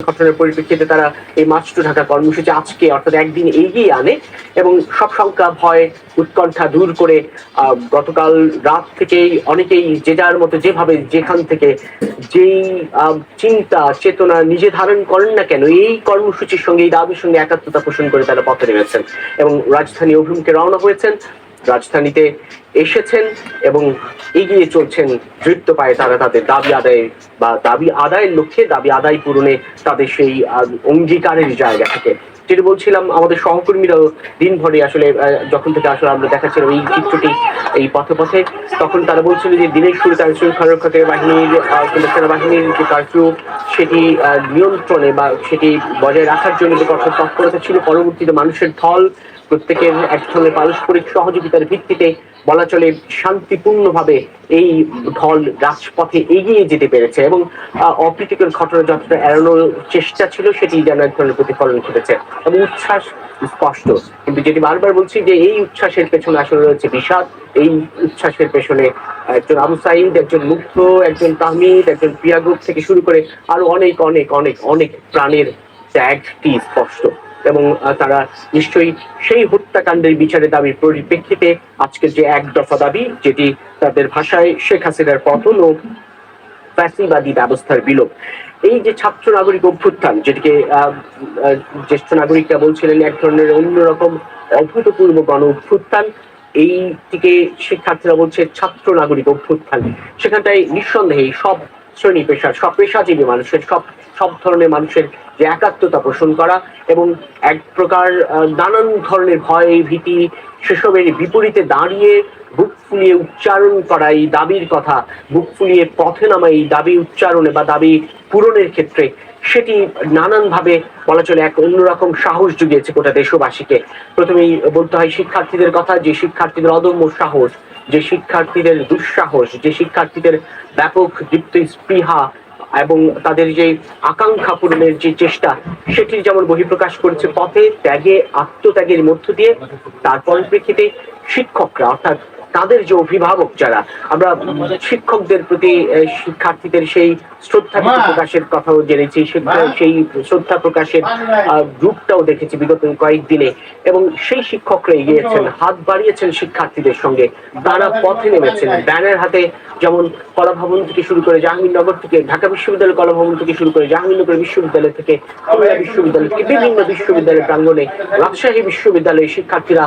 ঘটনার পরিপ্রেক্ষিতে তারা এই মার্চ টু ঢাকা কর্মসূচি আজকে অর্থাৎ একদিন এগিয়ে আনে এবং সব শঙ্কা ভয় উৎকণ্ঠা দূর করে গতকাল রাত থেকেই অনেকেই যে যার মতো যেভাবে যেখান থেকে যেই চিন্তা চেতনা নিজে ধারণ করেন না কেন এই কর্মসূচির সঙ্গে এই দাবির সঙ্গে একাত্মতা পোষণ করে তারা পথে নেমেছেন এবং রাজধানী অভিমুখে রওনা হয়েছেন, রাজধানীতে এসেছেন এবং এগিয়ে চলছেন দৃপ্ত পায়ে তারা তাদের দাবি আদায় বা দাবি আদায়ের লক্ষ্যে দাবি আদায় পূরণে তাদের সেই অঙ্গীকারের জায়গা থেকে। যেটা বলছিলাম আমাদের সহকর্মীরাও দিনভরে আসলে যখন থেকে আসলে আমরা দেখাচ্ছিলাম এই চিত্রটি এই পথে পথে, তখন তারা বলছিল যে দিনের শুরুতে আইন শৃঙ্খলা রক্ষাকারী বাহিনীর কিংবা সেনাবাহিনীর যে কারফিউ সেটি নিয়ন্ত্রণে বা সেটি বজায় রাখার জন্য যে কঠোর তৎপরতা ছিল, পরবর্তীতে মানুষের ঢল প্রত্যেকের এক ধরনের পারস্পরিক সহযোগিতার ভিত্তিতে বলা চলে শান্তিপূর্ণভাবে এই ঢল রাজপথে এগিয়ে যেতে পেরেছে এবং অপ্রীতিকর ঘটনা যতটা এড়ানোর চেষ্টা ছিল সেটি যেন এক ধরনের প্রতিফলন ঘটেছে এবং উচ্ছ্বাস স্পষ্ট। কিন্তু যেটি বারবার বলছি যে এই উচ্ছ্বাসের পেছনে আসলে রয়েছে বিষাদ, এই উচ্ছ্বাসের পেছনে একজন আবু সাঈদ, একজন মুগ্ধ, একজন তাহমিদ, একজন প্রিয়াগুপ থেকে শুরু করে আরো অনেক অনেক অনেক অনেক প্রাণের ত্যাগটি স্পষ্ট এবং তারা নিশ্চয়ই সেই হত্যাকাণ্ডের বিচারের দাবির পরিপ্রেক্ষিতে আজকের যে এক দফা দাবি, যেটি তাদের ভাষায় শেখ হাসিনার পতন ও ফ্যাসিবাদী ব্যবস্থার বিলোপ, এই যে ছাত্র নাগরিক অভ্যুত্থান যেটিকে জ্যেষ্ঠ নাগরিকরা বলছিলেন এক ধরনের অন্যরকম অভূতপূর্ব গণ অভ্যুত্থান, এইটিকে শিক্ষার্থীরা বলছে ছাত্র নাগরিক অভ্যুত্থান। সেখানটায় নিঃসন্দেহে সব শ্রেণী পেশার সব পেশাজীবী মানুষের সব ধরনের মানুষের যে একাত্মতা পোষণ করা এবং এক প্রকার নানান ধরনের ভয় ভীতি সেসবের বিপরীতে দাঁড়িয়ে বুক ফুলিয়ে উচ্চারণ করা এই দাবির কথা, বুক ফুলিয়ে পথে নামা এই দাবি উচ্চারণে বা দাবি পূরণের ক্ষেত্রে সেটি নানানভাবে বলা চলে এক অন্যরকম সাহস জুগিয়েছে গোটা দেশবাসীকে। প্রথমেই বলতে হয় শিক্ষার্থীদের কথা, যে শিক্ষার্থীদের অদম্য সাহস, যে শিক্ষার্থীদের দুঃসাহস, যে শিক্ষার্থীদের ব্যাপক দীপ্ত স্পৃহা এবং তাদের যে আকাঙ্ক্ষা পূরণের যে চেষ্টা সেটির যেমন বহিঃপ্রকাশ করেছে পথে ত্যাগে আত্মত্যাগের মধ্য দিয়ে, তার পরিপ্রেক্ষিতে শিক্ষকরা অর্থাৎ তাদের যে অভিভাবক যারা, আমরা শিক্ষকদের প্রতি শিক্ষার্থীদের সেই শ্রদ্ধা প্রকাশের কথাও জেনেছি, সেই শ্রদ্ধা প্রকাশের রূপটাও দেখেছি বিগত কয়েকদিনে এবং সেই শিক্ষকরা এগিয়েছেন, হাত বাড়িয়েছেন শিক্ষার্থীদের সঙ্গে, তারা পথে নেমেছেন ব্যানার হাতে, যেমন কলাভবন থেকে শুরু করে জাহাঙ্গীরনগর থেকে ঢাকা বিশ্ববিদ্যালয়ের কলাভবন থেকে শুরু করে জাহাঙ্গীরনগর বিশ্ববিদ্যালয় থেকে খুলনা বিশ্ববিদ্যালয় থেকে বিভিন্ন বিশ্ববিদ্যালয়ের প্রাঙ্গণে রাজশাহী বিশ্ববিদ্যালয়ের শিক্ষার্থীরা